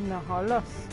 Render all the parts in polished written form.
Na hallasz?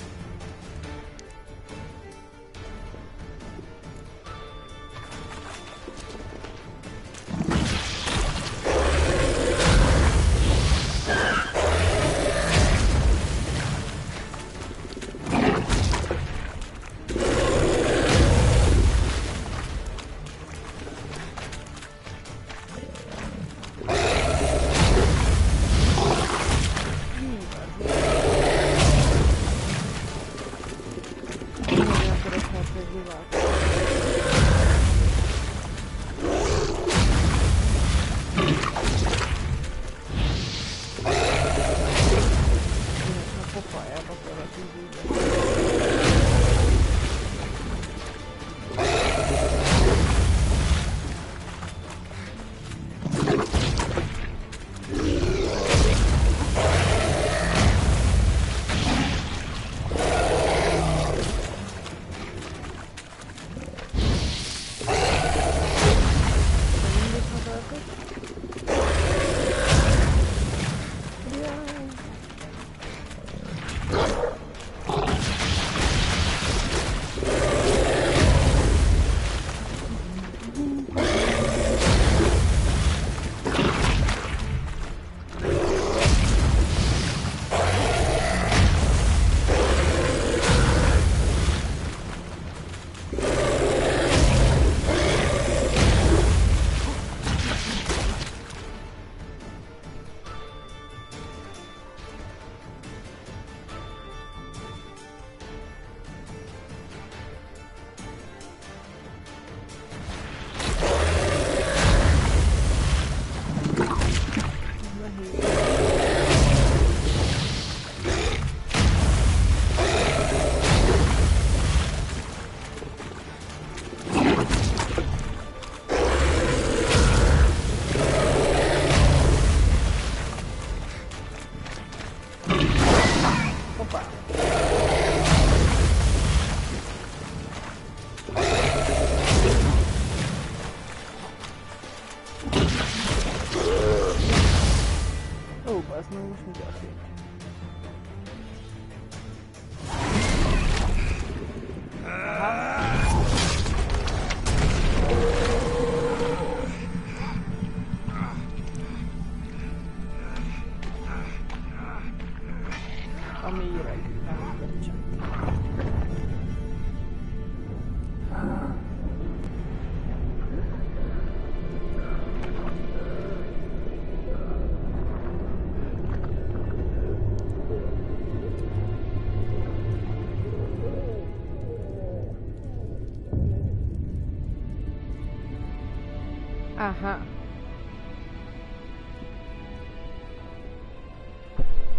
Aha.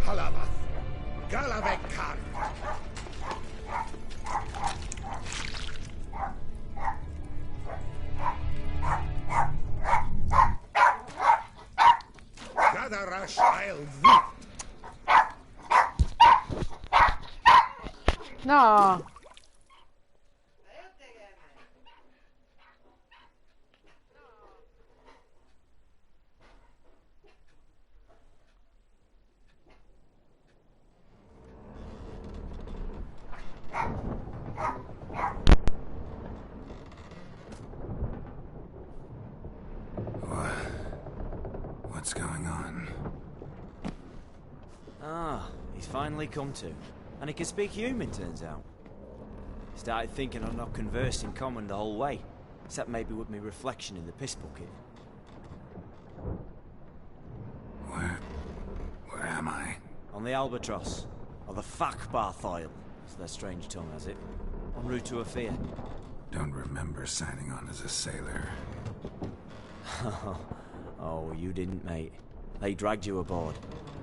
Halavath. Galavek Khan. Gadarash I'll No. What's going on? Ah, he's finally come to. And he can speak human, turns out. Started thinking I've not conversed in common the whole way. Except maybe with me reflection in the piss bucket. Where am I? On the Albatross. Or the Fakbarth Isle, as their strange tongue has it. En route to Afia. Don't remember signing on as a sailor. Oh, you didn't, mate. They dragged you aboard.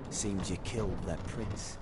Seems you killed their prince.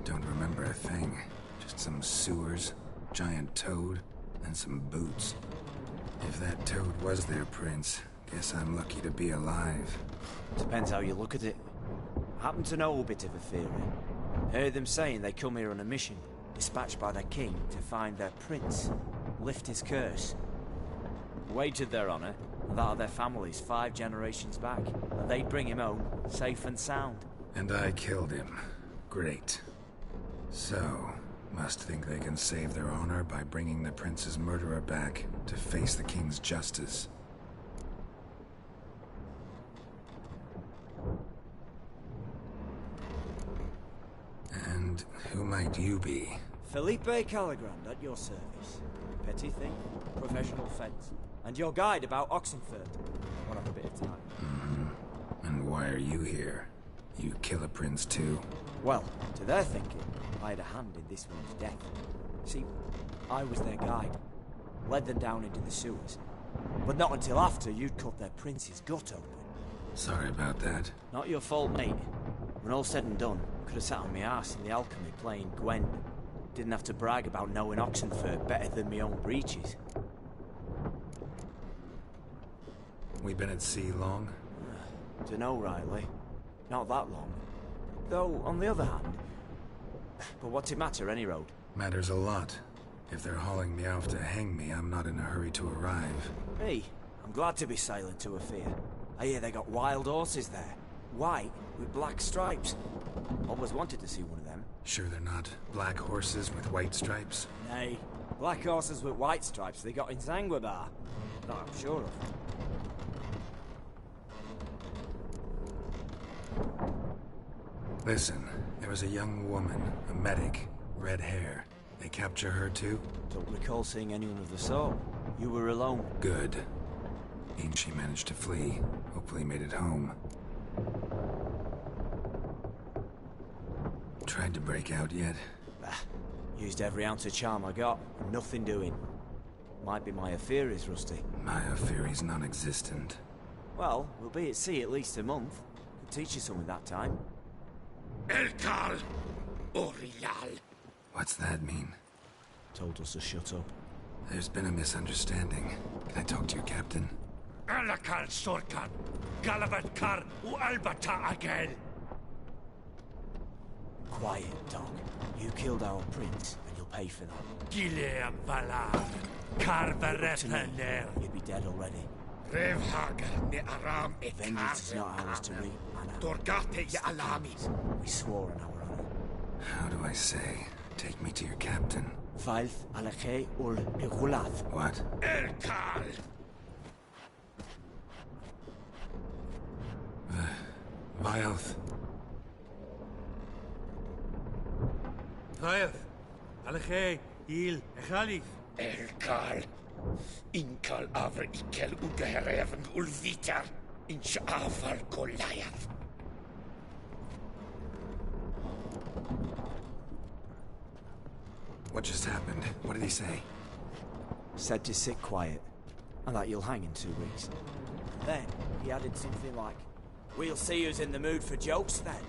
Don't remember a thing. Just some sewers, giant toad, and some boots. If that toad was their prince, guess I'm lucky to be alive. Depends how you look at it. I happen to know a bit of a theory. Heard them saying they come here on a mission, dispatched by their king to find their prince, lift his curse. Wagered their honor, and that of their families 5 generations back, that they'd bring him home, safe and sound. And I killed him. Great. So, must think they can save their honor by bringing the prince's murderer back to face the king's justice. And who might you be? Felipe Caligrand at your service. Petty thief, professional fence, and your guide about Oxenfurt. When I have a bit of time. And why are you here? You kill a prince too? Well, to their thinking, I had a hand in this one's death. See, I was their guide. Led them down into the sewers. But not until after you'd cut their prince's gut open. Sorry about that. Not your fault, mate. When all said and done, could have sat on my arse in the alchemy playing Gwent. Didn't have to brag about knowing Oxenfurt better than my own breeches. We been at sea long? Dunno, Riley. Not that long. Though, on the other hand... But what's it matter, any road? Matters a lot. If they're hauling me off to hang me, I'm not in a hurry to arrive. Me? I'm glad to be sailing to a fair. I hear they got wild horses there. White, with black stripes. Always wanted to see one of them. Sure they're not black horses with white stripes? Nay, black horses with white stripes they got in Zanguebar. That I'm sure of. Listen, there was a young woman, a medic, red hair. They capture her too? Don't recall seeing anyone of the sort. You were alone. Good. Means she managed to flee. Hopefully made it home. Tried to break out yet? Bah, used every ounce of charm I got. Nothing doing. Might be my affair is rusty. My affair's non-existent. Well, we'll be at sea at least a month. Could teach you something that time. Elkal Orial. What's that mean? Told us to shut up. There's been a misunderstanding. Can I talk to your captain? Alakal Sorkan. Galavat Kar U Albata Agel. Quiet, dog. You killed our prince, and you'll pay for that. Gileam Valar. Carverepener. You'd be dead already. Revhagar ne Aram e Vengeance is not ours to reap, Anna. Dorgate ya Alamis. We swore on our honor. How do I say? Take me to your captain. Failth alache ul igulath. What? Elkal. Vilth. Vilth. Alche. Il. Echalif. Elkal. Inkal Avr Ikel Ugehereven Ulvitar. Inch Afal Goliath. What just happened? What did he say? Said to sit quiet, and that you'll hang in 2 weeks. Then, he added something like, we'll see who's in the mood for jokes then.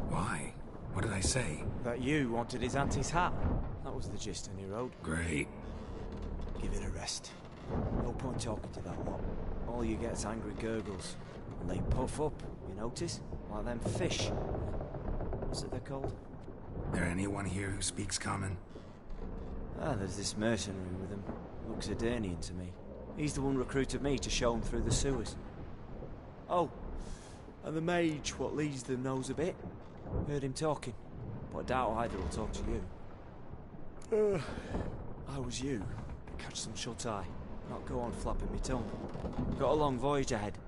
Why? What did I say? That you wanted his auntie's hat. That was the gist, and he wrote. Great. Give it a rest. No point talking to that lot. All you get is angry gurgles. And they puff up, you notice? Like them fish. What's it they're called? There anyone here who speaks common? Ah, there's this mercenary with him. Looks Adernian to me. He's the one recruited me to show him through the sewers. Oh, and the mage what leads them knows a bit. Heard him talking, but I doubt either will talk to you. I was you. Catch some shut-eye. Not go on flapping me tongue. Got a long voyage ahead.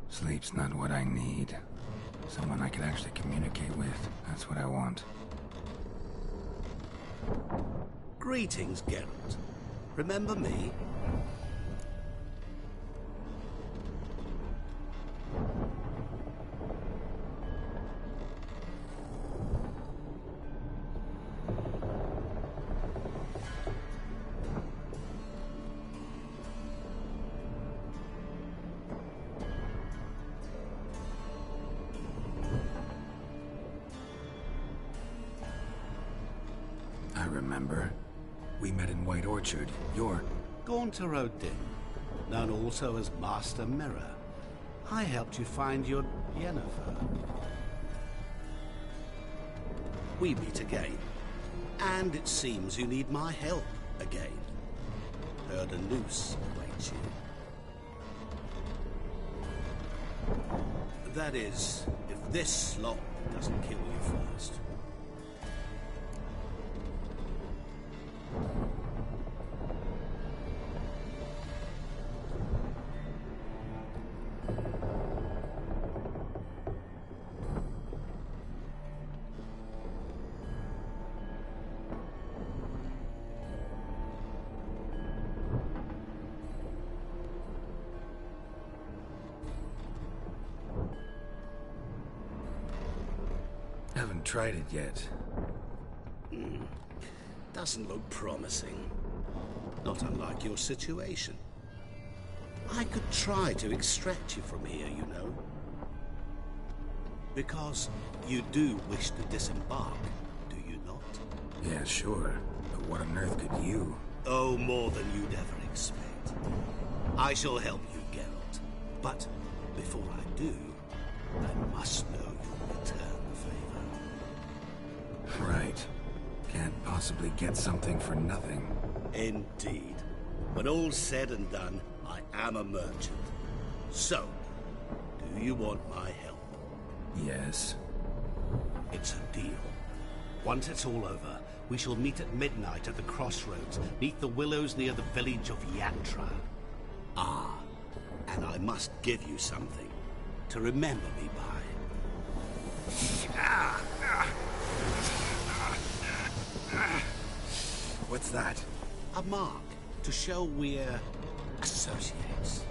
Sleep's not what I need. Someone I can actually communicate with. That's what I want. Greetings, Geralt. Remember me? remember. We met in White Orchard. You're... Gaunter O'Din, known also as Master Mirror. I helped you find your Yennefer. We meet again. And it seems you need my help again. Heard a noose awaits you. That is, if this slop doesn't kill you first. Haven't tried it yet. Doesn't look promising. Not unlike your situation. I could try to extract you from here, you know. Because you do wish to disembark, do you not? Yeah, sure. But what on earth could you? Oh, more than you'd ever expect. I shall help you, Geralt. But before I do, I must know you'll return the favor. Right. Can't possibly get something for nothing. Indeed. When all's said and done, I am a merchant. So, do you want my help? Yes. It's a deal. Once it's all over, we shall meet at midnight at the crossroads, neath the willows near the village of Yantra. Ah, and I must give you something to remember me by. What's that? A mark to show we're associates.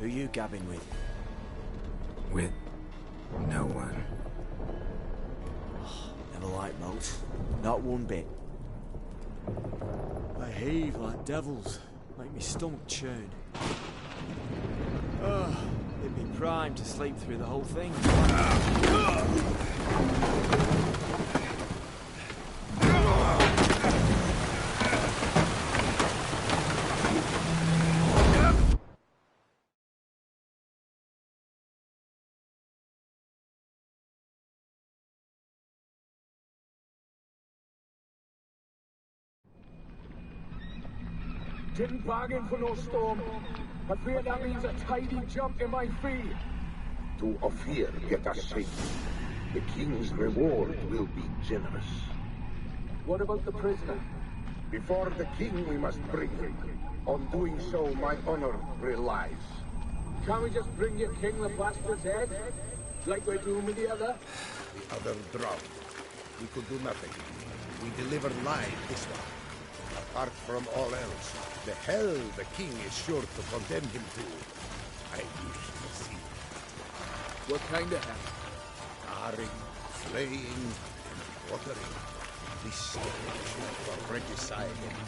Who you gabbing with? With no one. Never liked moats. Not one bit. They heave like devils. Make me stomach churn. They'd be primed to sleep through the whole thing. Didn't bargain for no storm. I fear that means a tidy jump in my fee. To Ophir get us safe. The king's reward will be generous. What about the prisoner? Before the king we must bring him. On doing so, my honor relies. Can't we just bring your king the bastard's head? Like we're doing with the other? The other drowned. We could do nothing. We delivered live this one. Apart from all else, the hell the king is sure to condemn him to, I wish to see. What kind of hell? Carring, flaying, and quartering. This generation for regicide and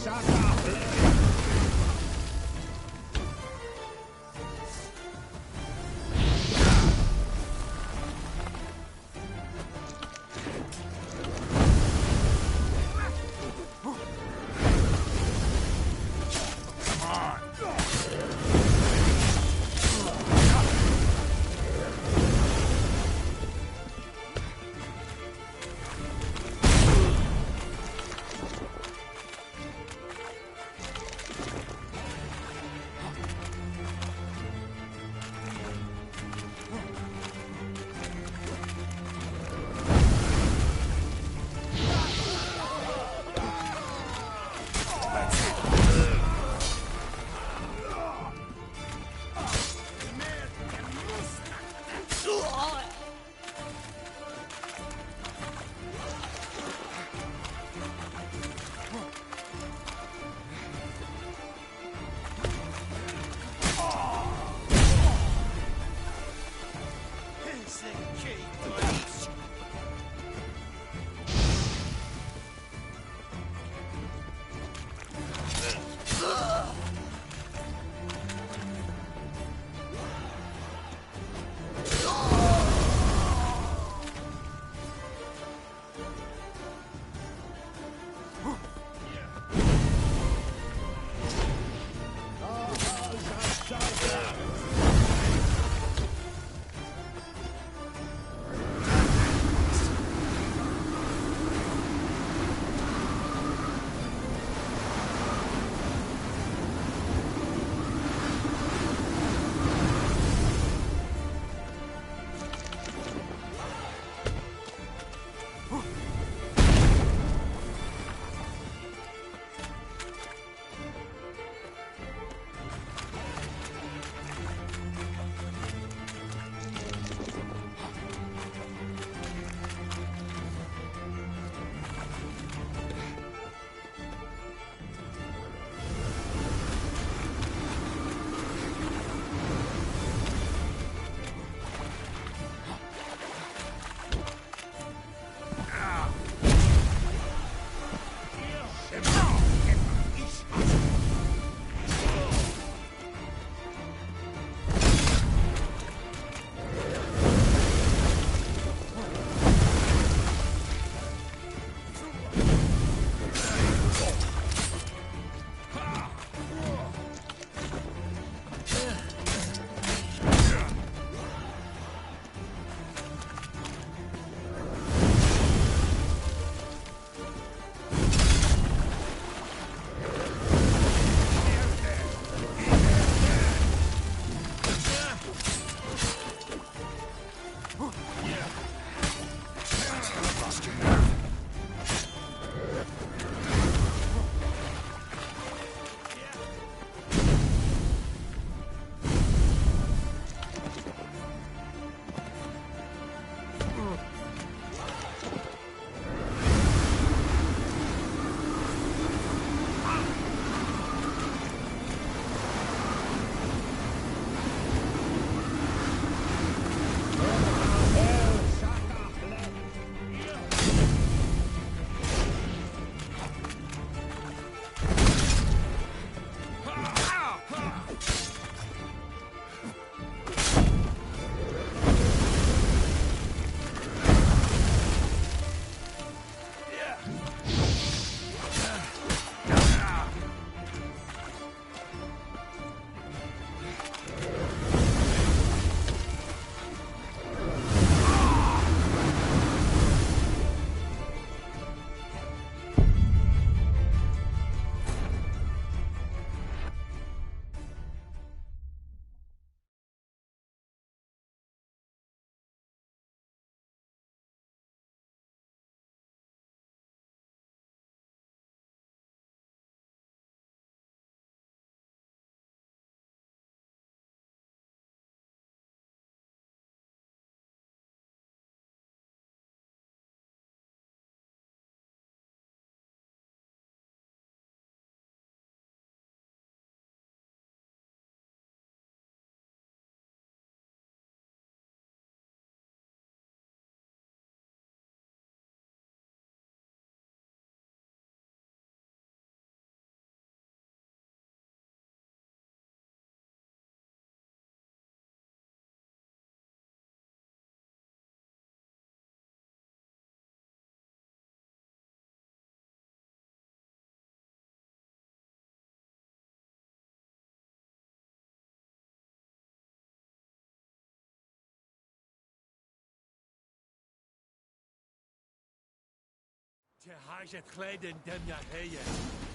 Shut up!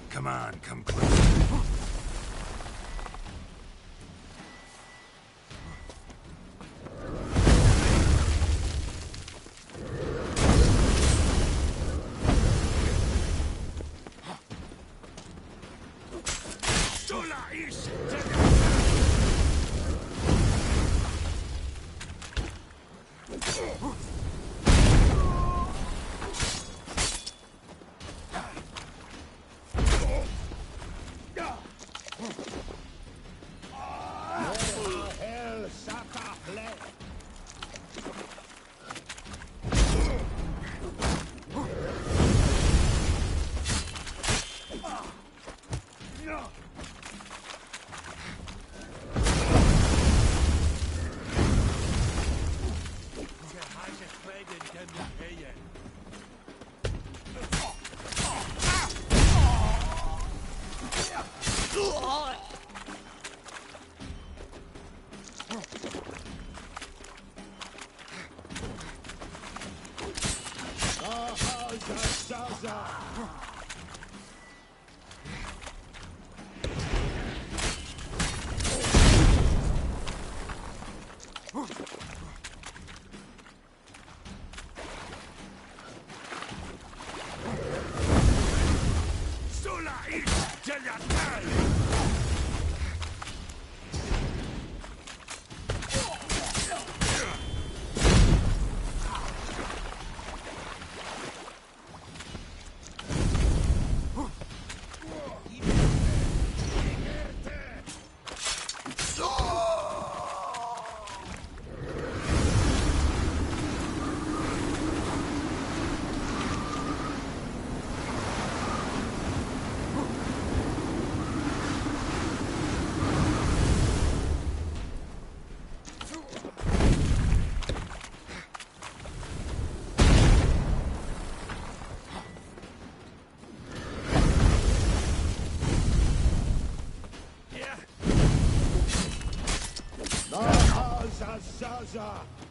Come on, come closer. Zaza!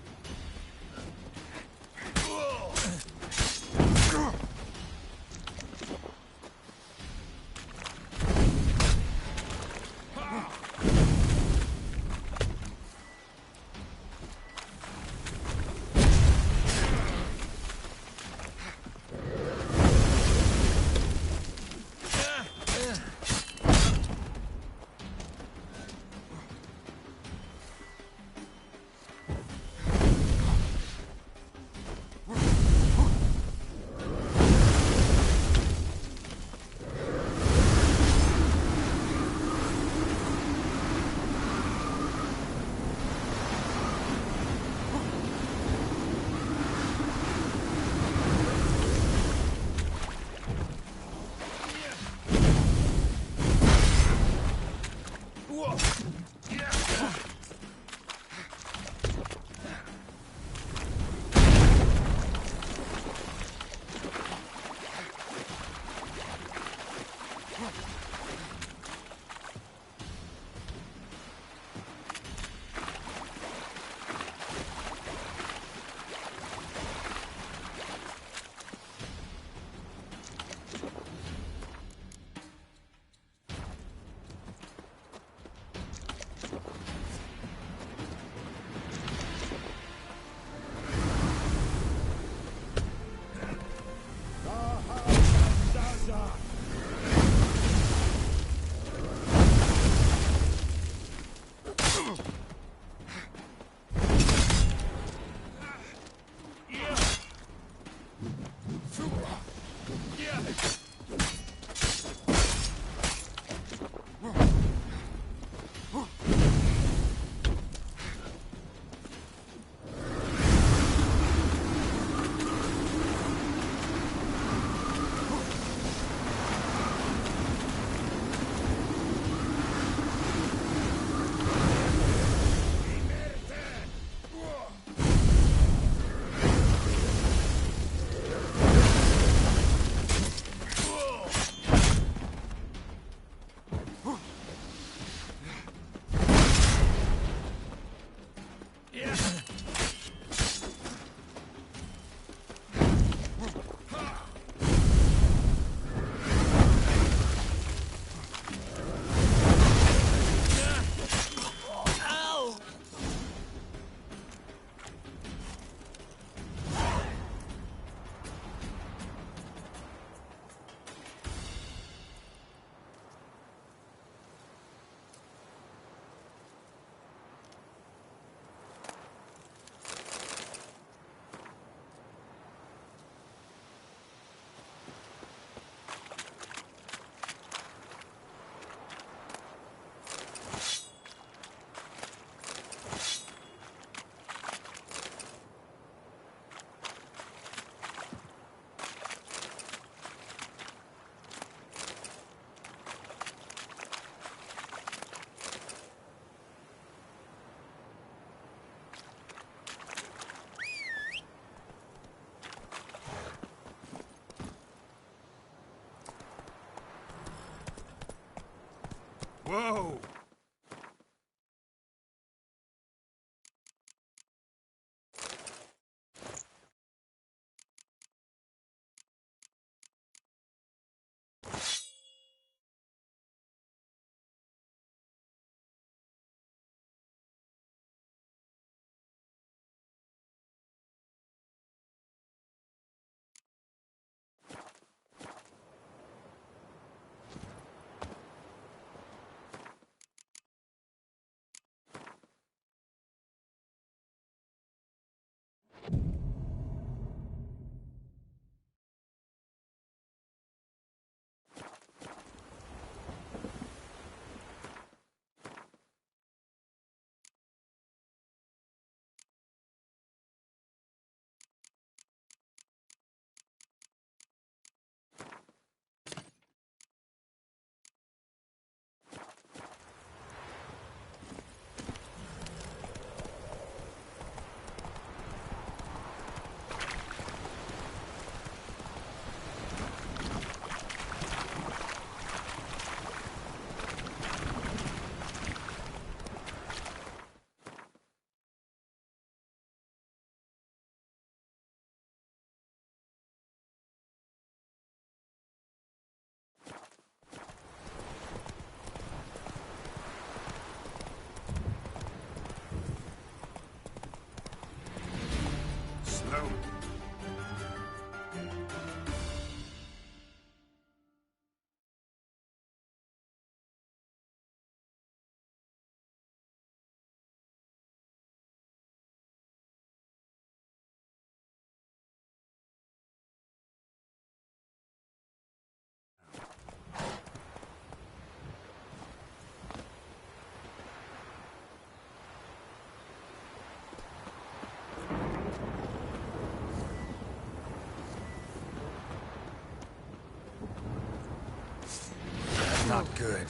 not good.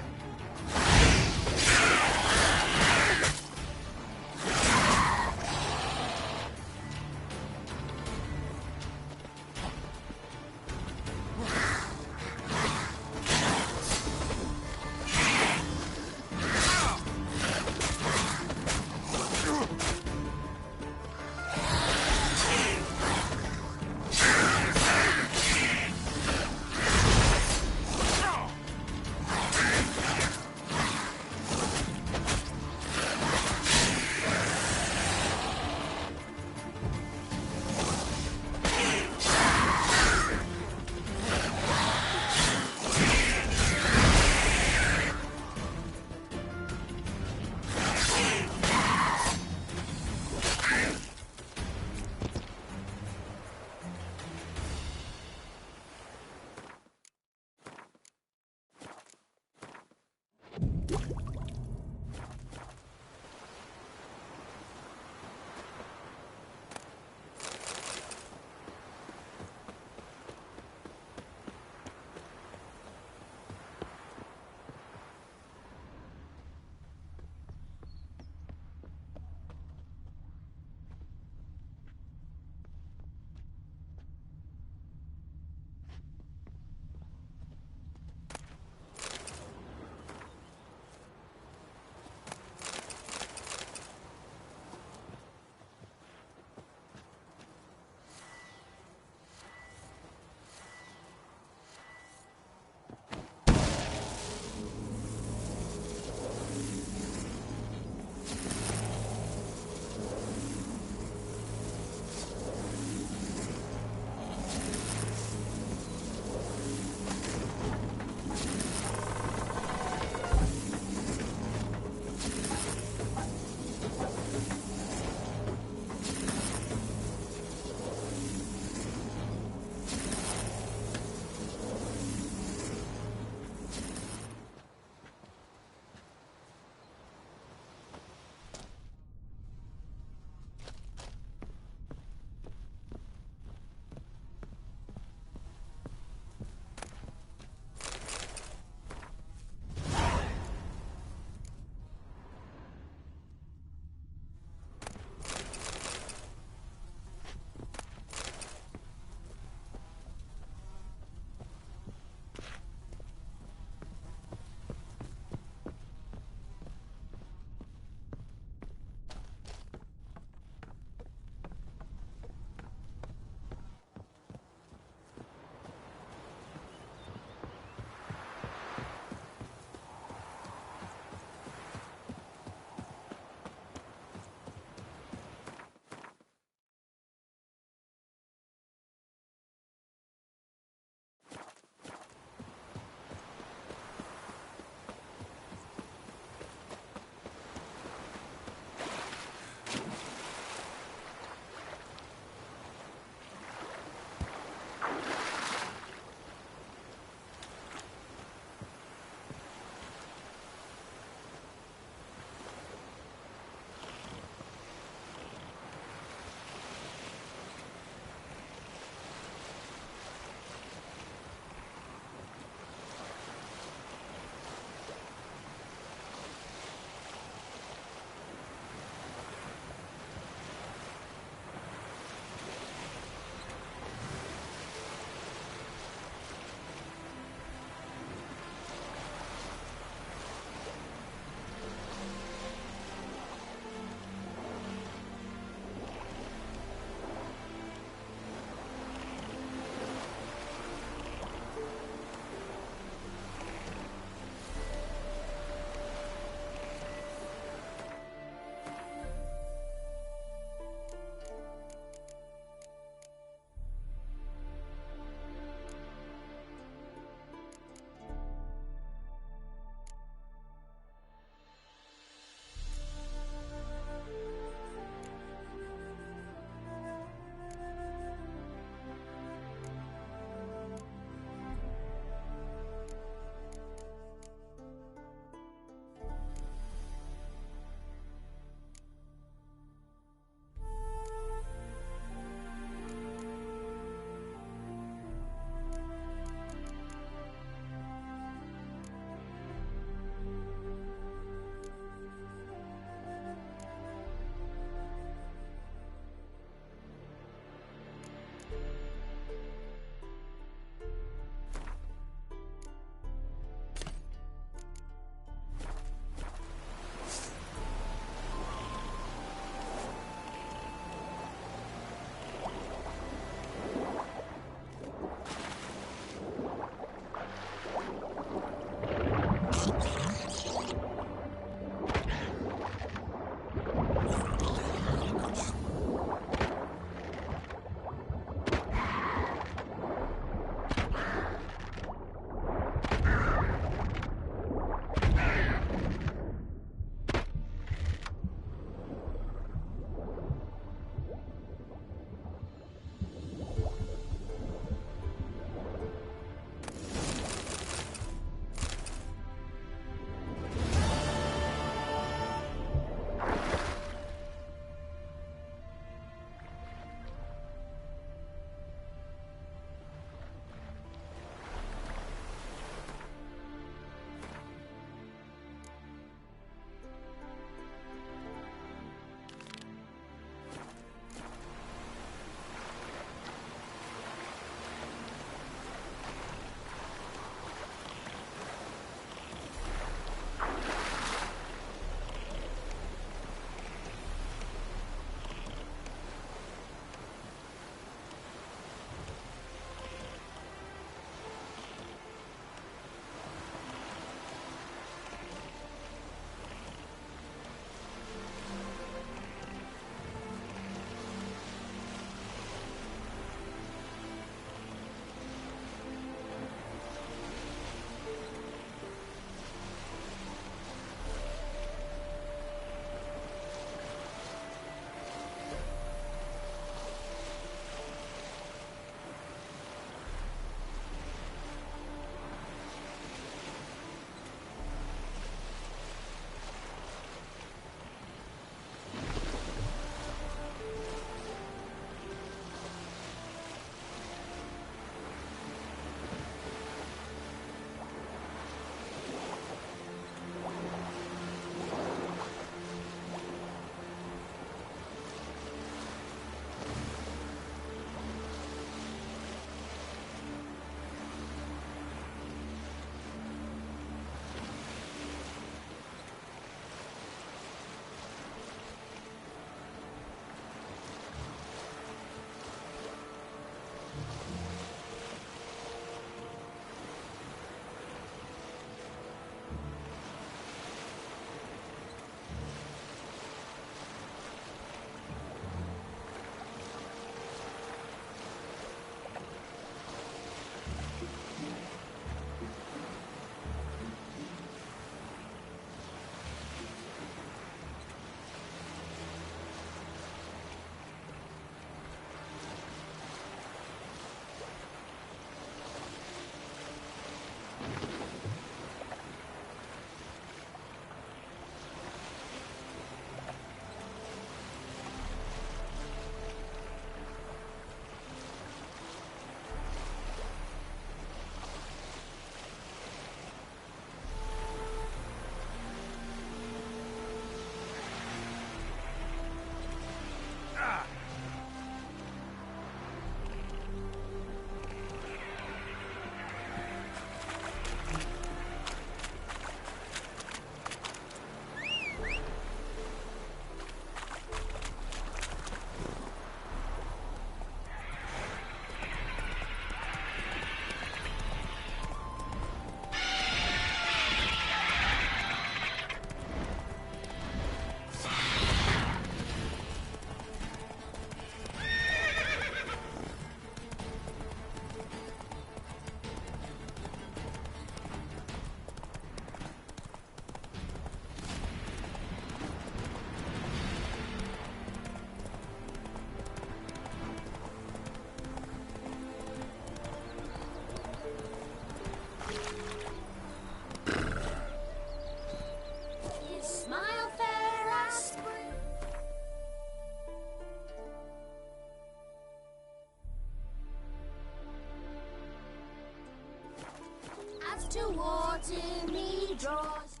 to water me draws.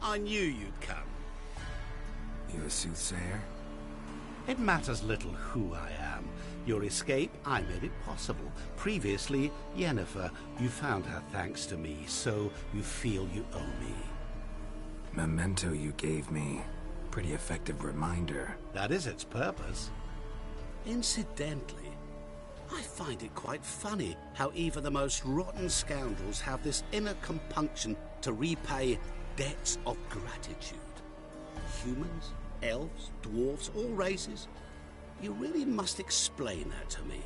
I knew you'd come. You a soothsayer? It matters little who I am. Your escape, I made it possible. Previously, Yennefer, you found her thanks to me, so you feel you owe me. Memento you gave me. Pretty effective reminder. That is its purpose. Incidentally, I find it quite funny how even the most rotten scoundrels have this inner compunction to repay debts of gratitude. Humans, elves, dwarves, all races. You really must explain that to me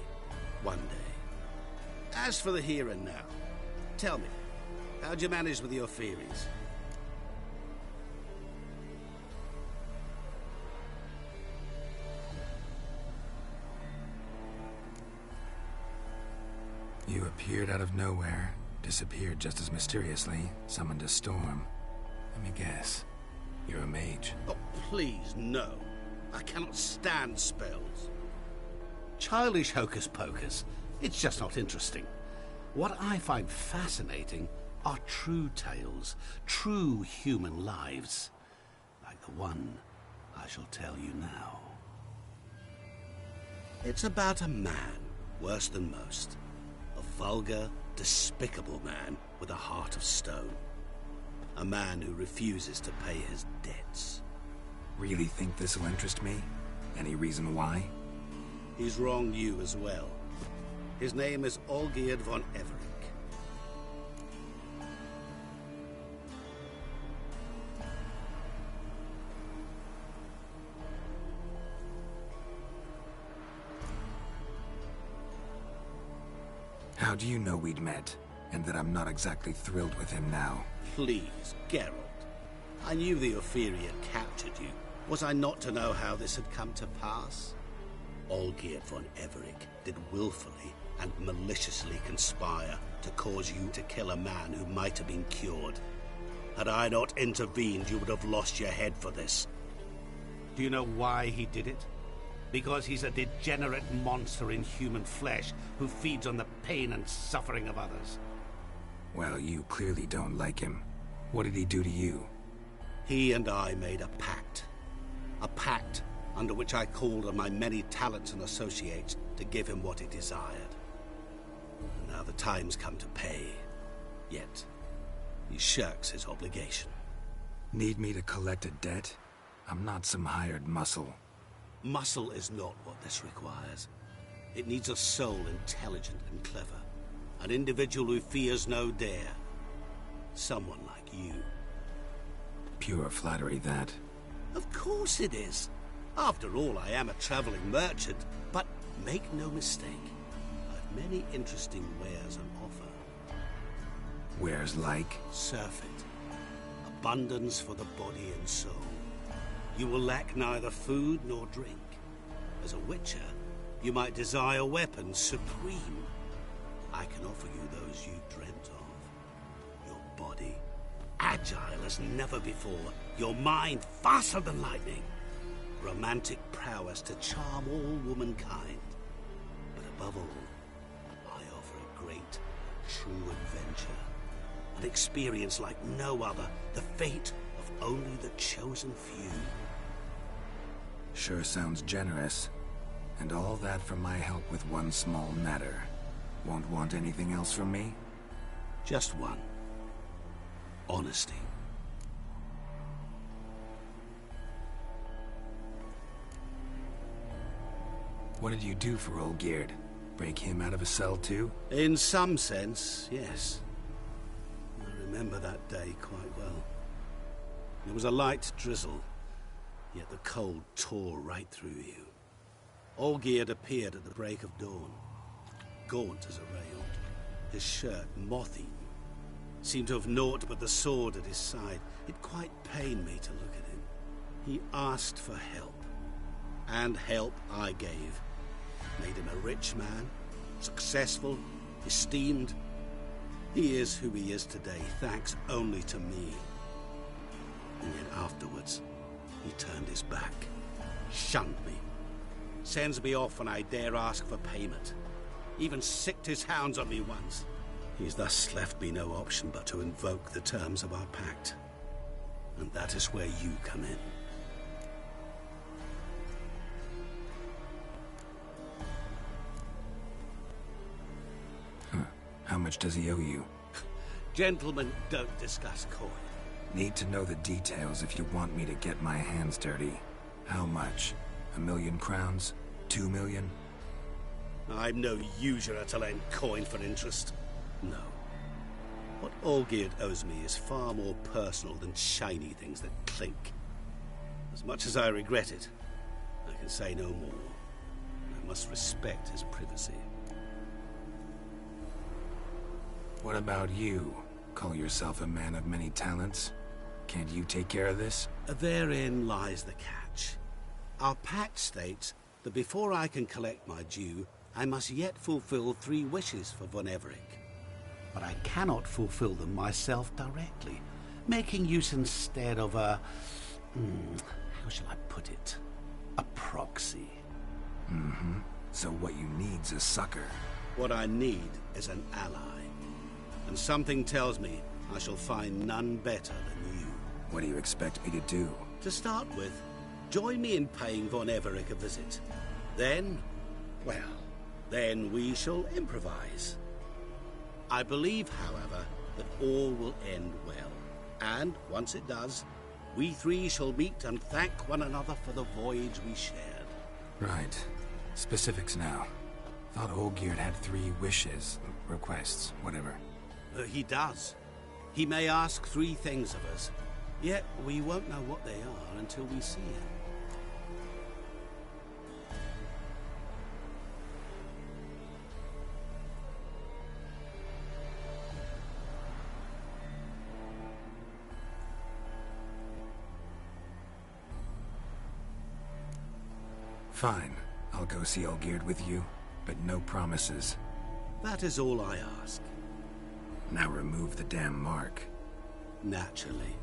one day. As for the here and now, tell me, how'd you manage with your theories? You appeared out of nowhere, disappeared just as mysteriously, summoned a storm. Let me guess. You're a mage. Oh, please, no. I cannot stand spells. Childish hocus pocus. It's just not interesting. What I find fascinating are true tales, true human lives, like the one I shall tell you now. It's about a man, worse than most. A vulgar, despicable man with a heart of stone. A man who refuses to pay his debts. Really think this will interest me? Any reason why? He's wronged you as well. His name is Olgierd von Everec. How do you know we'd met, and that I'm not exactly thrilled with him now? Please, Geralt. I knew the Ophiri had captured you. Was I not to know how this had come to pass? Olgierd von Everec did willfully and maliciously conspire to cause you to kill a man who might have been cured. Had I not intervened, you would have lost your head for this. Do you know why he did it? Because he's a degenerate monster in human flesh who feeds on the pain and suffering of others. Well, you clearly don't like him. What did he do to you? He and I made a pact. A pact under which I called on my many talents and associates to give him what he desired. And now the time's come to pay. Yet, he shirks his obligation. Need me to collect a debt? I'm not some hired muscle. Muscle is not what this requires. It needs a soul intelligent and clever. An individual who fears no dare. Someone like you. Pure flattery, that. Of course it is. After all, I am a traveling merchant. But make no mistake, I've many interesting wares on offer. Wares like? Surfeit. Abundance for the body and soul. You will lack neither food nor drink. As a witcher, you might desire weapons supreme. I can offer you those you dreamt of. Your body, agile as never before. Your mind, faster than lightning. Romantic prowess to charm all womankind. But above all, I offer a great, true adventure. An experience like no other. The fate of only the chosen few. Sure sounds generous. And all that for my help with one small matter. Won't want anything else from me? Just one. Honesty. What did you do for Olgierd? Break him out of a cell too? In some sense, yes. I remember that day quite well. It was a light drizzle, yet the cold tore right through you. Olgierd appeared at the break of dawn, gaunt as a rail, his shirt moth-eaten. Seemed to have naught but the sword at his side. It quite pained me to look at him. He asked for help, and help I gave. Made him a rich man, successful, esteemed. He is who he is today, thanks only to me. And yet afterwards, he turned his back, shunned me, sends me off when I dare ask for payment. Even sicked his hounds on me once. He's thus left me no option but to invoke the terms of our pact. And that is where you come in. How much does he owe you? Gentlemen don't discuss coin. Need to know the details if you want me to get my hands dirty. How much? 1,000,000 crowns? 2 million? I'm no usurer to lend coin for interest. No. What Olgierd owes me is far more personal than shiny things that clink. As much as I regret it, I can say no more. I must respect his privacy. What about you? Call yourself a man of many talents? Can't you take care of this? Therein lies the catch. Our pact states that before I can collect my due, I must yet fulfill 3 wishes for Von Everec. But I cannot fulfill them myself directly, making use instead of a... how shall I put it? A proxy. Mm-hmm. So what you need's a sucker. What I need is an ally. And something tells me I shall find none better than you. What do you expect me to do? To start with, join me in paying Von Everec a visit. Then, well, then we shall improvise. I believe, however, that all will end well. And, once it does, we 3 shall meet and thank one another for the voyage we shared. Right. Specifics now. Thought Olgierd had 3 wishes, requests, whatever. He does. He may ask 3 things of us, yet we won't know what they are until we see him. Fine. I'll go see Olgierd with you, but no promises. That is all I ask. Now remove the damn mark. Naturally.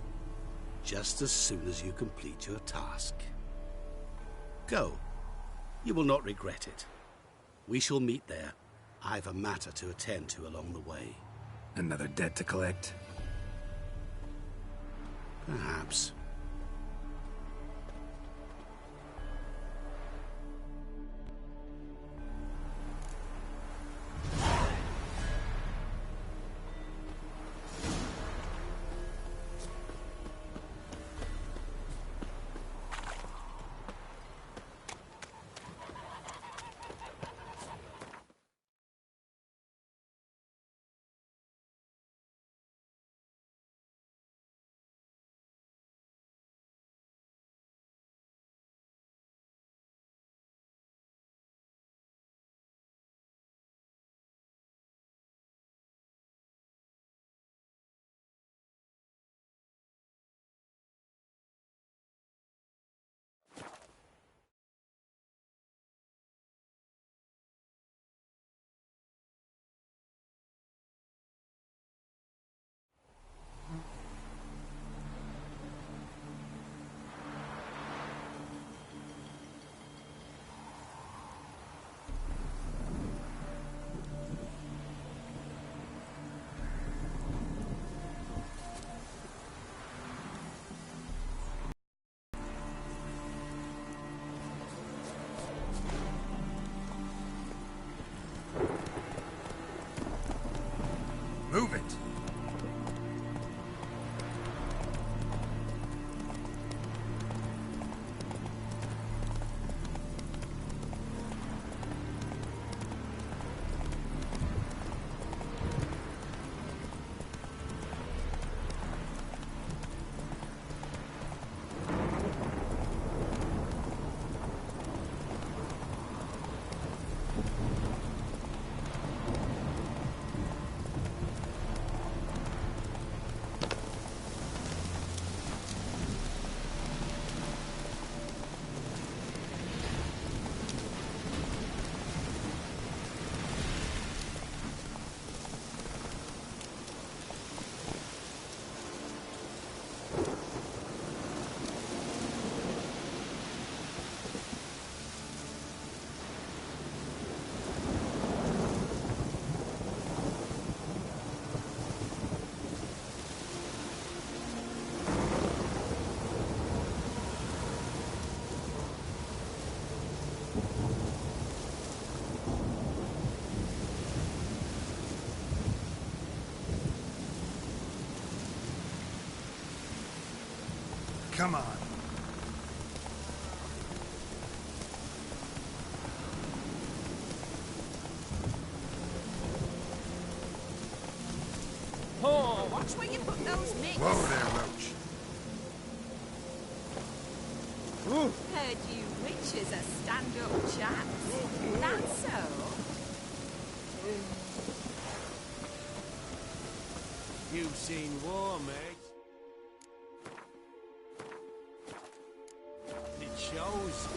Just as soon as you complete your task. Go. You will not regret it. We shall meet there. I've a matter to attend to along the way. Another debt to collect? Perhaps. Come on. Oh, watch where you put those mitts. Whoa there, Roach. Heard you witches are stand-up chaps. That's so. You've seen war, mate. It shows.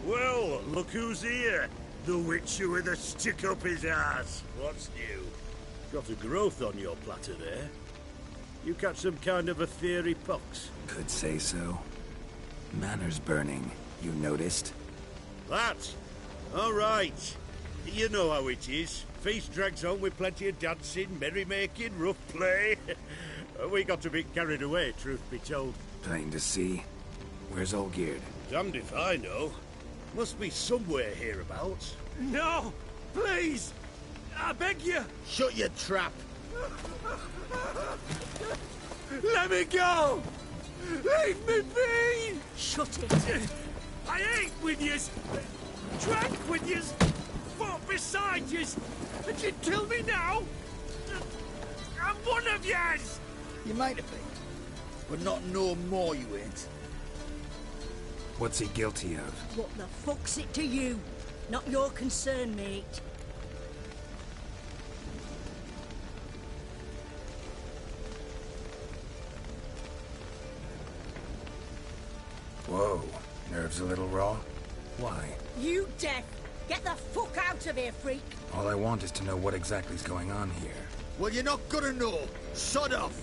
Well, look who's here. The Witcher with a stick up his ass. What's new? Got a growth on your platter there. You catch some kind of a theory pox? Could say so. Manor's burning. You noticed? That? All right. You know how it is. Feast drags on with plenty of dancing, merrymaking, rough play. We got a bit carried away, truth be told. Plain to see. Where's Olgierd? Damned if I know. Must be somewhere hereabouts. No! Please! I beg you! Shut your trap! Let me go! Leave me be! Shut it. I ate with yous! Drank with yous! Fought beside yous! And you'd kill me now? I'm one of yous! You might have been, but not no more you ain't. What's he guilty of? What the fuck's it to you? Not your concern, mate. Whoa. Nerves a little raw? Why? You deaf! Get the fuck out of here, freak! All I want is to know what exactly's going on here. Well, you're not gonna know. Sod off!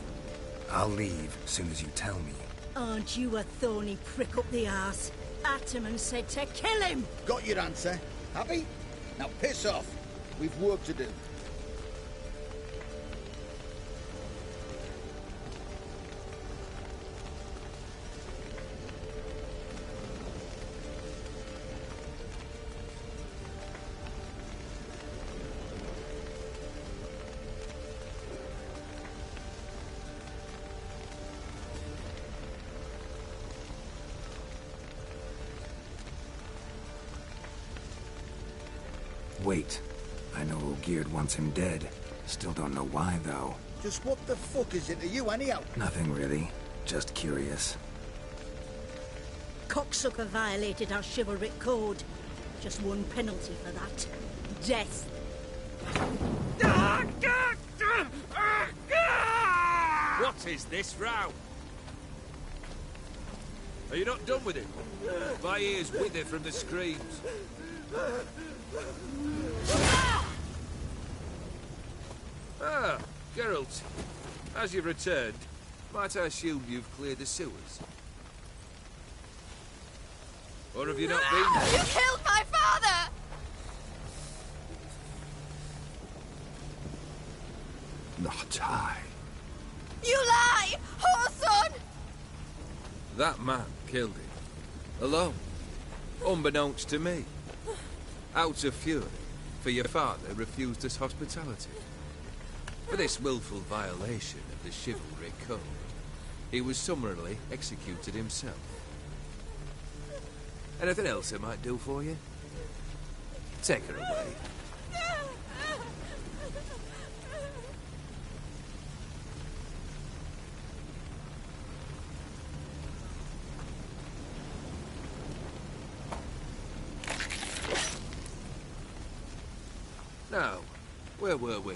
I'll leave as soon as you tell me. Aren't you a thorny prick up the arse? Ataman said to kill him! Got your answer. Happy? Now piss off. We've work to do. Wait. I know Olgierd wants him dead. Still don't know why, though. Just what the fuck is it to you, anyhow? Nothing really. Just curious. Cocksucker violated our chivalric code. Just one penalty for that. Death. What is this row? Are you not done with it? My ears wither from the screams. Ah, Geralt. As you've returned, might I assume you've cleared the sewers? Or have you not been there? You killed my father! Not I. You lie! Whoreson! That man killed him. Alone. Unbeknownst to me. Out of fury, for your father refused us hospitality. For this willful violation of the chivalric code, he was summarily executed himself. Anything else I might do for you? Take her away. Now, where were we?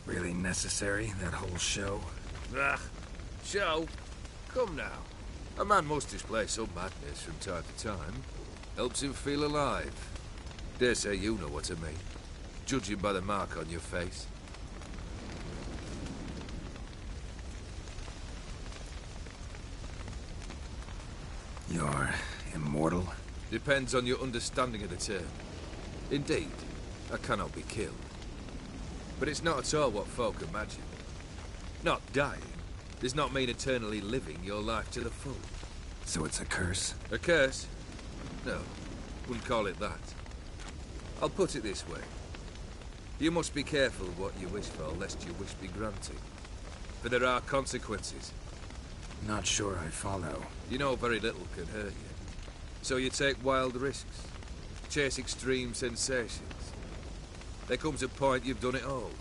Really necessary, that whole show? Ah, show? Come now. A man must display some madness from time to time. Helps him feel alive. Dare say you know what I mean. Judging by the mark on your face. You're immortal? Depends on your understanding of the term. Indeed, I cannot be killed. But it's not at all what folk imagine. Not dying does not mean eternally living your life to the full. So it's a curse? A curse? No, wouldn't call it that. I'll put it this way. You must be careful what you wish for, lest your wish be granted. For there are consequences. Not sure I follow. You know very little can hurt you. So you take wild risks. Chase extreme sensations. There comes a point you've done it all,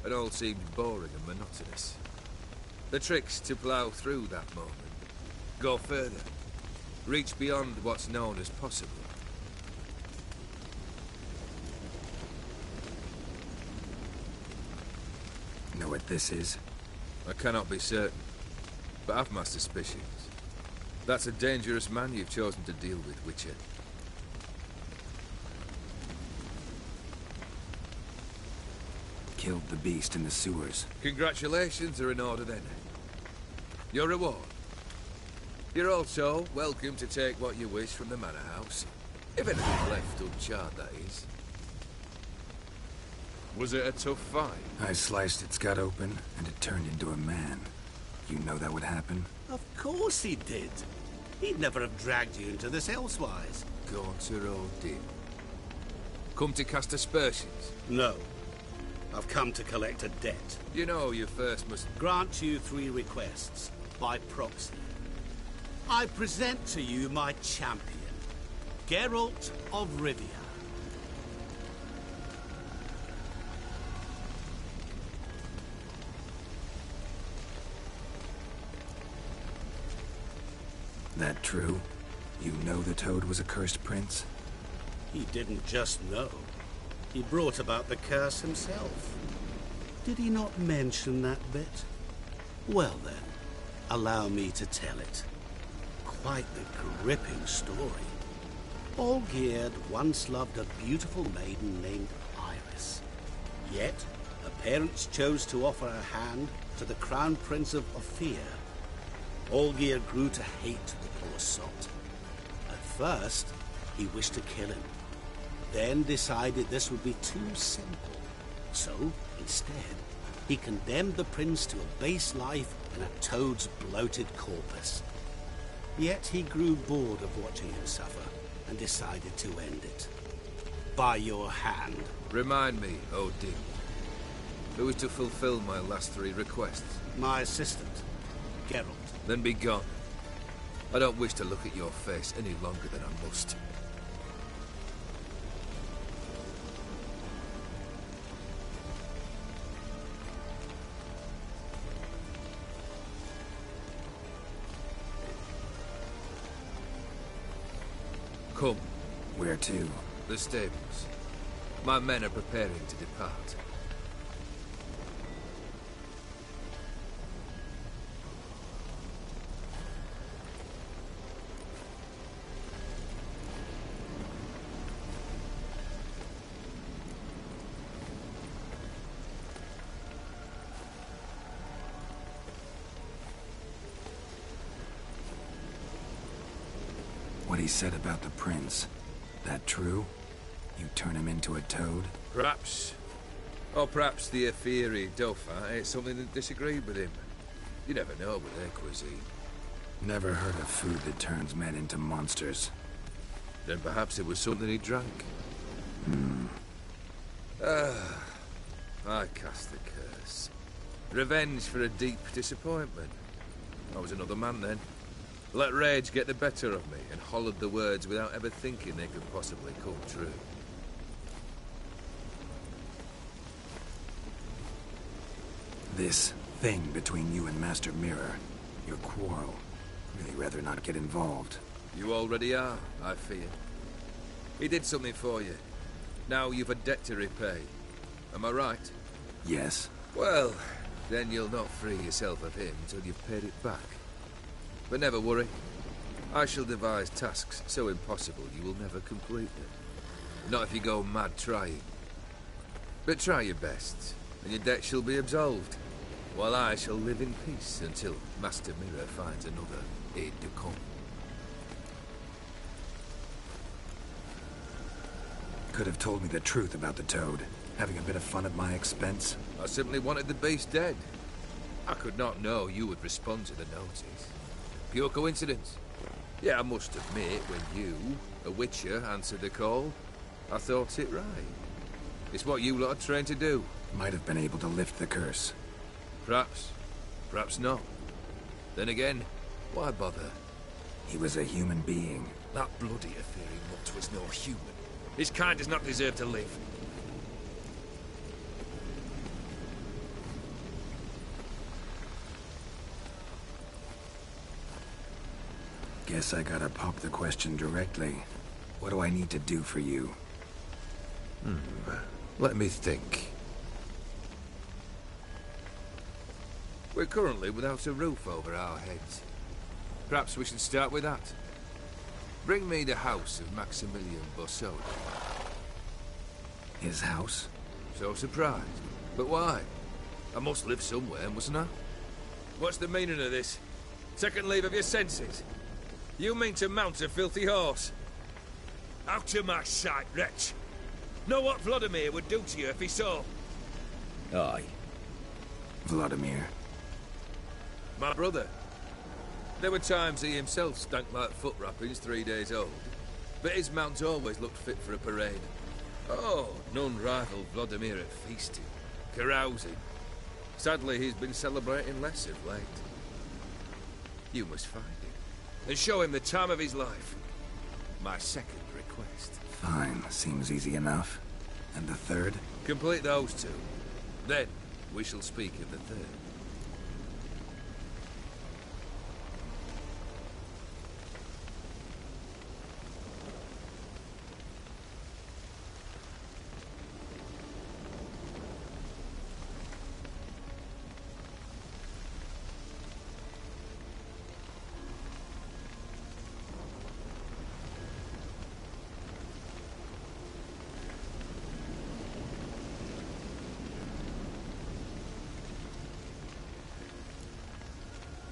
and all seems boring and monotonous. The trick's to plough through that moment. Go further. Reach beyond what's known as possible. Know what this is? I cannot be certain, but I've my suspicions. That's a dangerous man you've chosen to deal with, Witcher. Killed the beast in the sewers. Congratulations are in order then. Your reward. You're also welcome to take what you wish from the manor house. If anything left uncharred, that is. Was it a tough fight? I sliced its gut open, and it turned into a man. You know that would happen? Of course he did. He'd never have dragged you into this elsewise. Gaunter O'Dim. Come to cast aspersions? No. I've come to collect a debt. You know you first must... Grant you 3 requests, by proxy. I present to you my champion, Geralt of Rivia. That true? You know the Toad was a cursed prince? He didn't just know. He brought about the curse himself. Did he not mention that bit? Well then, allow me to tell it. Quite the gripping story. Olgierd once loved a beautiful maiden named Iris. Yet, her parents chose to offer her hand to the Crown Prince of Ophir. Olgierd grew to hate the poor sot. At first, he wished to kill him. Then decided this would be too simple. So, instead, he condemned the prince to a base life in a toad's bloated corpus. Yet he grew bored of watching him suffer and decided to end it. By your hand. Remind me, O'Dim. Who is to fulfill my last 3 requests? My assistant, Geralt. Then be gone. I don't wish to look at your face any longer than I must. Come. Where to? The stables. My men are preparing to depart. What he said about the prince. That true? You turn him into a toad? Perhaps. Or perhaps the Ephiri Dauphin ate something that disagreed with him. You never know with their cuisine. Never heard of food that turns men into monsters. Then perhaps it was something he drank. I cast the curse. Revenge for a deep disappointment. I was another man then. Let rage get the better of me and hollered the words without ever thinking they could possibly come true. This thing between you and Master Mirror, your quarrel, really rather not get involved. You already are, I fear. He did something for you. Now you've a debt to repay. Am I right? Yes. Well, then you'll not free yourself of him until you've paid it back. But never worry. I shall devise tasks so impossible you will never complete them. Not if you go mad trying. But try your best, and your debt shall be absolved, while I shall live in peace until Master Mirror finds another aide-de-camp. Could have told me the truth about the toad, having a bit of fun at my expense. I simply wanted the beast dead. I could not know you would respond to the notice. Pure coincidence. Yeah, I must admit, when you, a witcher, answered the call, I thought it right. It's what you lot are trained to do. Might have been able to lift the curse. Perhaps. Perhaps not. Then again, why bother? He was a human being. That bloody ethereal mutt was no human. His kind does not deserve to live. Guess I gotta pop the question directly. What do I need to do for you? Let me think. We're currently without a roof over our heads. Perhaps we should start with that. Bring me the house of Maximilian Borsodi. His house? So surprised. But why? I must live somewhere, mustn't I? What's the meaning of this? Second leave of your senses? You mean to mount a filthy horse? Out of my sight, wretch! Know what Vladimir would do to you if he saw? Aye. Vladimir. My brother. There were times he himself stank like foot wrappings 3 days old, but his mount always looked fit for a parade. Oh, none rivaled Vladimir at feasting, carousing. Sadly, he's been celebrating less of late. You must find him, and show him the time of his life. My second request. Fine, seems easy enough. And the third? Complete those two. Then, we shall speak of the third.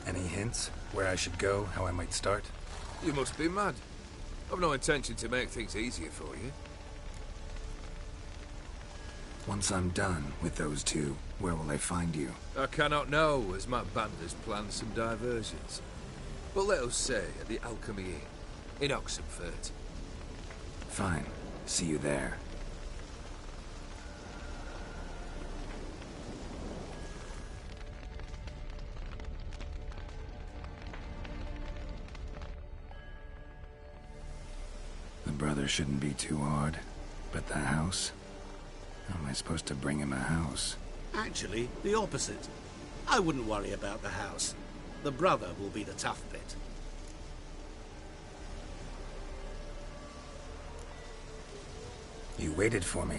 Any hints? Where I should go? How I might start? You must be mad. I've no intention to make things easier for you. Once I'm done with those two, where will I find you? I cannot know, as my band has planned some diversions. But let us say at the Alchemy Inn, in Oxenfurt. Fine. See you there. The brother shouldn't be too hard. But the house? How am I supposed to bring him a house? Actually, the opposite. I wouldn't worry about the house. The brother will be the tough bit. You waited for me.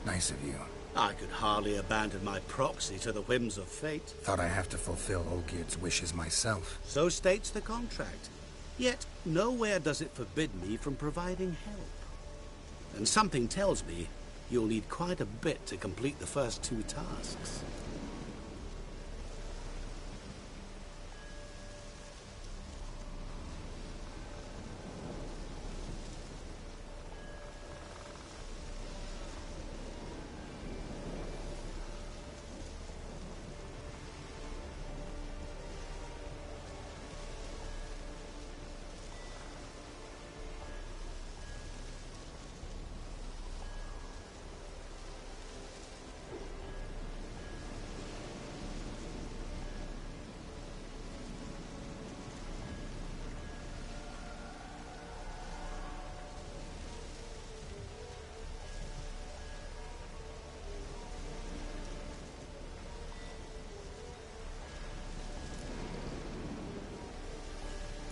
Nice of you. I could hardly abandon my proxy to the whims of fate. Thought I have to fulfill Olgierd's wishes myself. So states the contract. Yet, nowhere does it forbid me from providing help. And something tells me you'll need quite a bit to complete the first two tasks.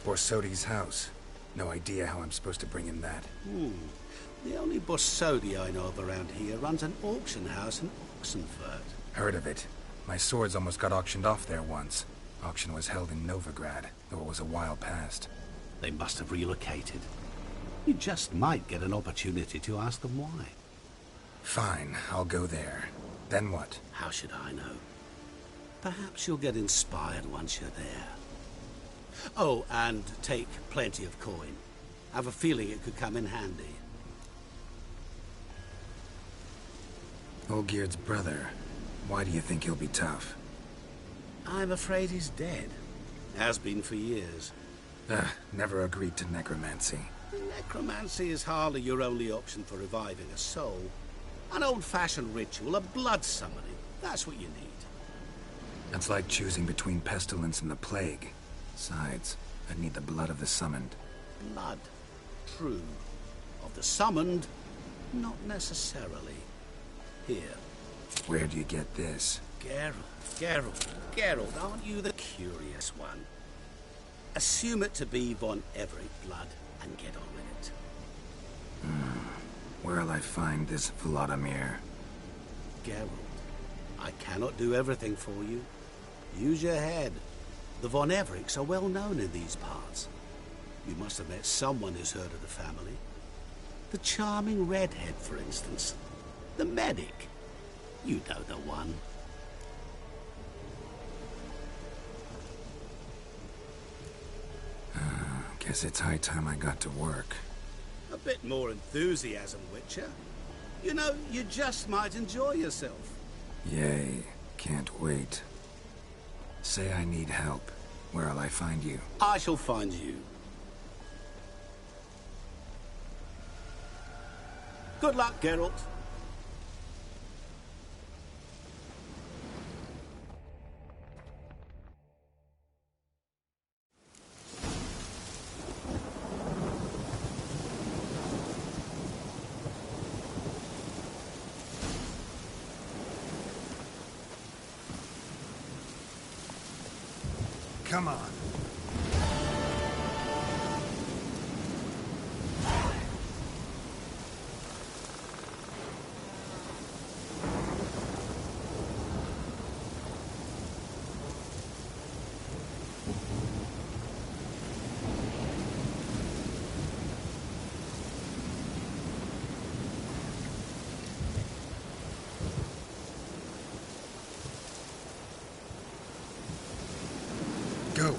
Borsodi's house. No idea how I'm supposed to bring him that. The only Borsodi I know of around here runs an auction house in Oxenfurt. Heard of it. My swords almost got auctioned off there once. Auction was held in Novigrad, though it was a while past. They must have relocated. You just might get an opportunity to ask them why. Fine, I'll go there. Then what? How should I know? Perhaps you'll get inspired once you're there. Oh, and take plenty of coin. Have a feeling it could come in handy. Olgierd's brother. Why do you think he'll be tough? I'm afraid he's dead. Has been for years. Never agreed to necromancy. Necromancy is hardly your only option for reviving a soul. An old-fashioned ritual, a blood summoning. That's what you need. That's like choosing between pestilence and the plague. Besides, I'd need the blood of the summoned. Blood. True. Of the summoned, not necessarily. Here. Where do you get this? Geralt, aren't you the curious one? Assume it to be Von Everett blood and get on with it. Where'll I find this Vladimir? Geralt, I cannot do everything for you. Use your head. The Von Evericks are well known in these parts. You must have met someone who's heard of the family. The charming redhead, for instance. The medic. You know the one. Guess it's high time I got to work. A bit more enthusiasm, Witcher. You know, you just might enjoy yourself. Yay. Can't wait. Say I need help. Where'll I find you? I shall find you. Good luck, Geralt. Come on. Go.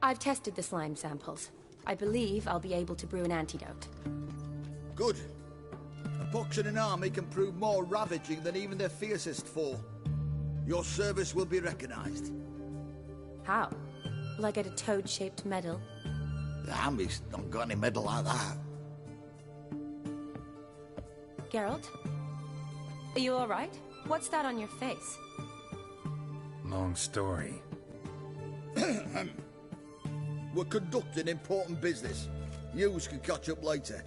I've tested the slime samples. I believe I'll be able to brew an antidote. Good. A pox in an army can prove more ravaging than even their fiercest foe. Your service will be recognized. How? Will I get a toad-shaped medal? The army's not got any medal like that. Geralt? Are you alright? What's that on your face? Long story. We're conducting important business. Yous can catch up later.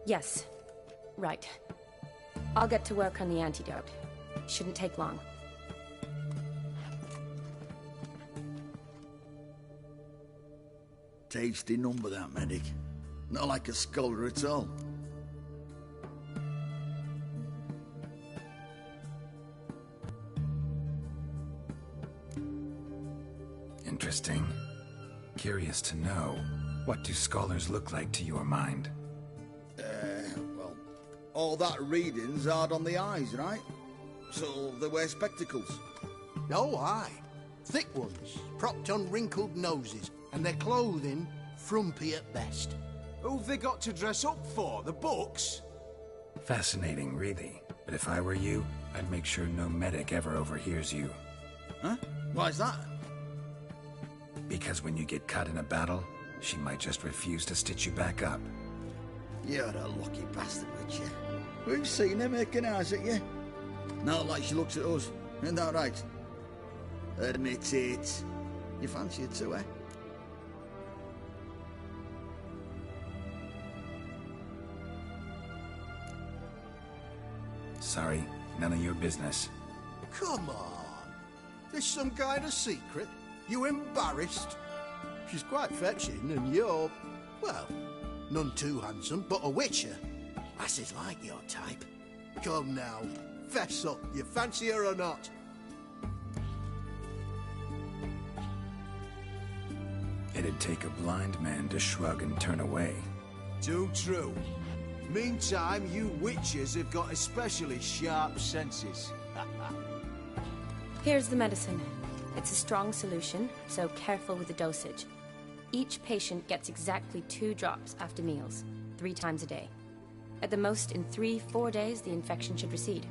Yes. Right. I'll get to work on the antidote. Shouldn't take long. Tasty number, that medic. Not like a scholar at all. Interesting. Curious to know, what do scholars look like to your mind? Well, all that reading's hard on the eyes, right? So they wear spectacles. Oh, aye. Thick ones, propped on wrinkled noses, and their clothing frumpy at best. Who've they got to dress up for? The books? Fascinating, really. But if I were you, I'd make sure no medic ever overhears you. Huh? Why's that? Because when you get cut in a battle, she might just refuse to stitch you back up. You're a lucky bastard, Witcher. We've seen her making eyes at you. Not like she looks at us. Isn't that right? Admit it. You fancy her too, eh? Sorry, none of your business. Come on. This some kind of secret? You embarrassed? She's quite fetching, and you're, well, none too handsome, but a witcher. Lasses like your type. Come now, fess up, you fancy her or not? It'd take a blind man to shrug and turn away. Too true. Meantime, you witches have got especially sharp senses. Here's the medicine. It's a strong solution, so careful with the dosage. Each patient gets exactly 2 drops after meals, 3 times a day. At the most, in 3-4 days, the infection should recede.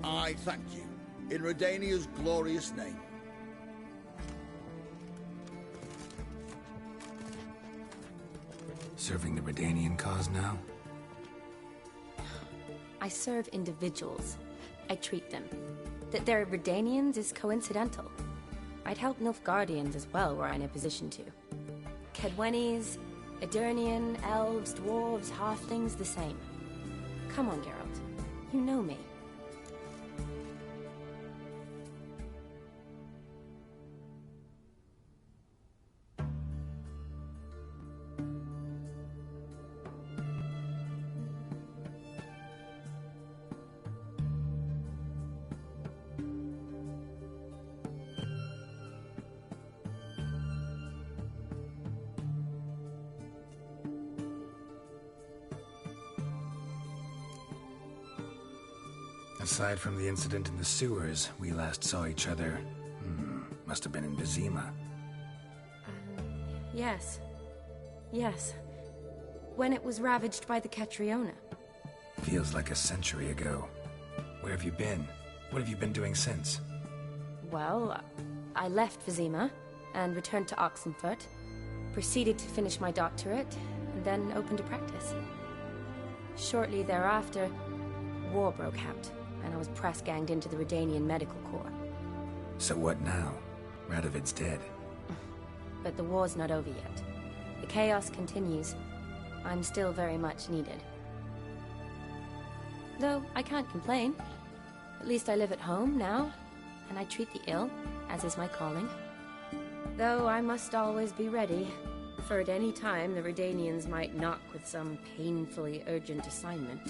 I thank you. In Redania's glorious name. Serving the Redanian cause now? I serve individuals. I treat them. That they're Redanians is coincidental. I'd help Nilfgaardians as well were I in a position to. Kedwenis, Edirnian, elves, dwarves, halflings, the same. Come on, Geralt. You know me. Aside from the incident in the sewers, we last saw each other, must have been in Vizima. Yes. Yes. When it was ravaged by the Catriona. Feels like a century ago. Where have you been? What have you been doing since? Well, I left Vizima and returned to Oxenfurt, proceeded to finish my doctorate, and then opened a practice. Shortly thereafter, war broke out, and I was press-ganged into the Redanian Medical Corps. So what now? Radovid's dead. But the war's not over yet. The chaos continues. I'm still very much needed. Though I can't complain. At least I live at home now, and I treat the ill, as is my calling. Though I must always be ready, for at any time the Redanians might knock with some painfully urgent assignment.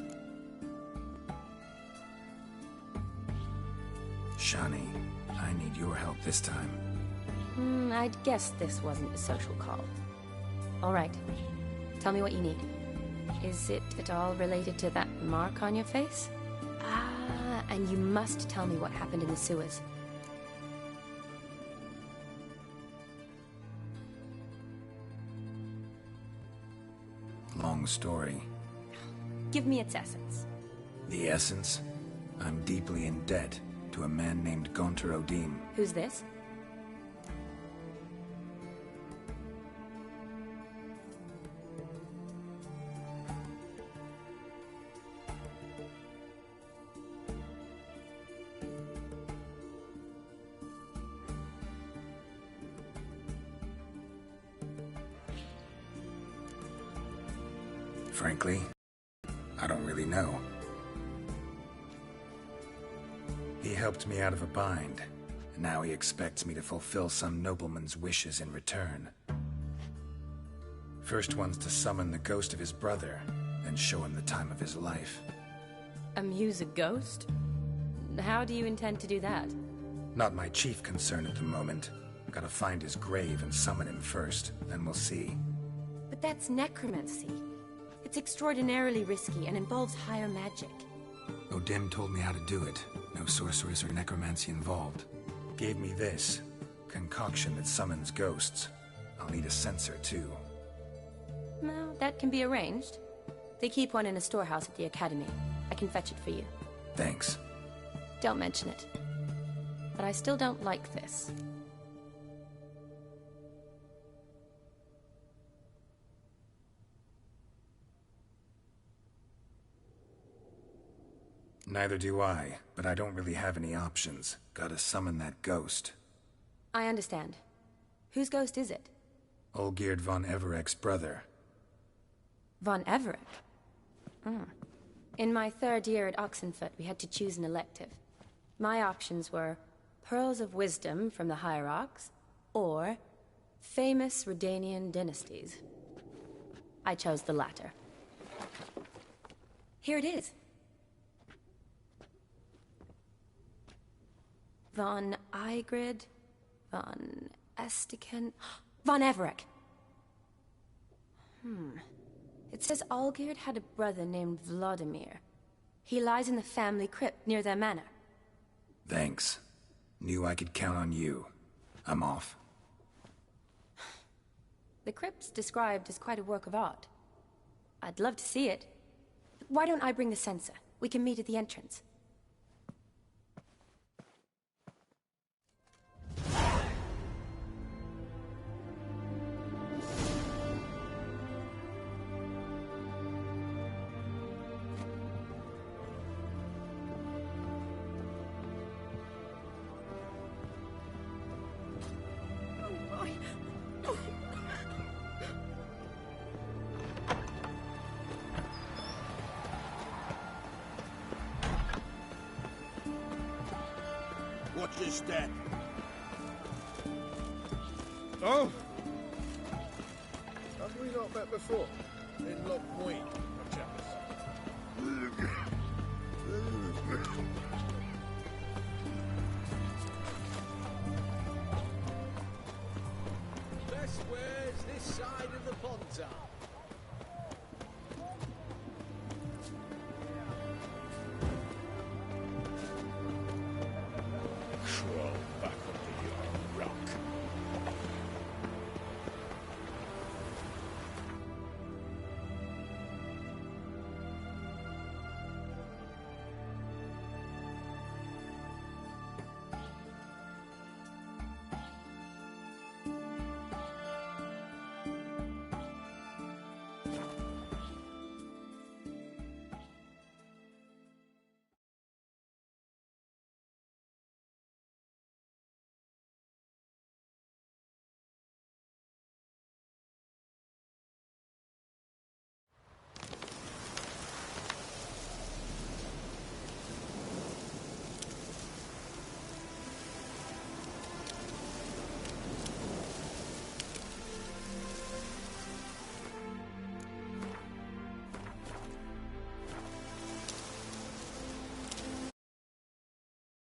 Shani, I need your help this time. I'd guess this wasn't a social call. All right. Tell me what you need. Is it at all related to that mark on your face? Ah, and you must tell me what happened in the sewers. long story. Give me its essence. The essence? I'm deeply in debt to a man named Gaunter O'Dim. Who's this? Frankly, I don't really know. He helped me out of a bind, and now he expects me to fulfill some nobleman's wishes in return. First one's to summon the ghost of his brother, then show him the time of his life. Amuse a ghost? How do you intend to do that? Not my chief concern at the moment. Gotta find his grave and summon him first, then we'll see. But that's necromancy. It's extraordinarily risky and involves higher magic. O'Dim told me how to do it. No sorceress or necromancy involved. Gave me this concoction that summons ghosts. I'll need a censer, too. Well, that can be arranged. They keep one in a storehouse at the academy. I can fetch it for you. Thanks. Don't mention it. But I still don't like this. Neither do I, but I don't really have any options. Gotta summon that ghost. I understand. Whose ghost is it? Olgierd von Everek's brother. Von Everek? In my third year at Oxenfoot, we had to choose an elective. My options were Pearls of Wisdom from the Hierarchs, or Famous Redanian Dynasties. I chose the latter. Here it is. Von Igrid, von Estiken, von Everek. It says Olgierd had a brother named Vladimir. He lies in the family crypt near their manor. Thanks. Knew I could count on you. I'm off. The crypt's described as quite a work of art. I'd love to see it. Why don't I bring the censer? We can meet at the entrance. Watch your step. Oh! Have we not met before? In Loch Point, perchance? Best wares this side of the Pontar.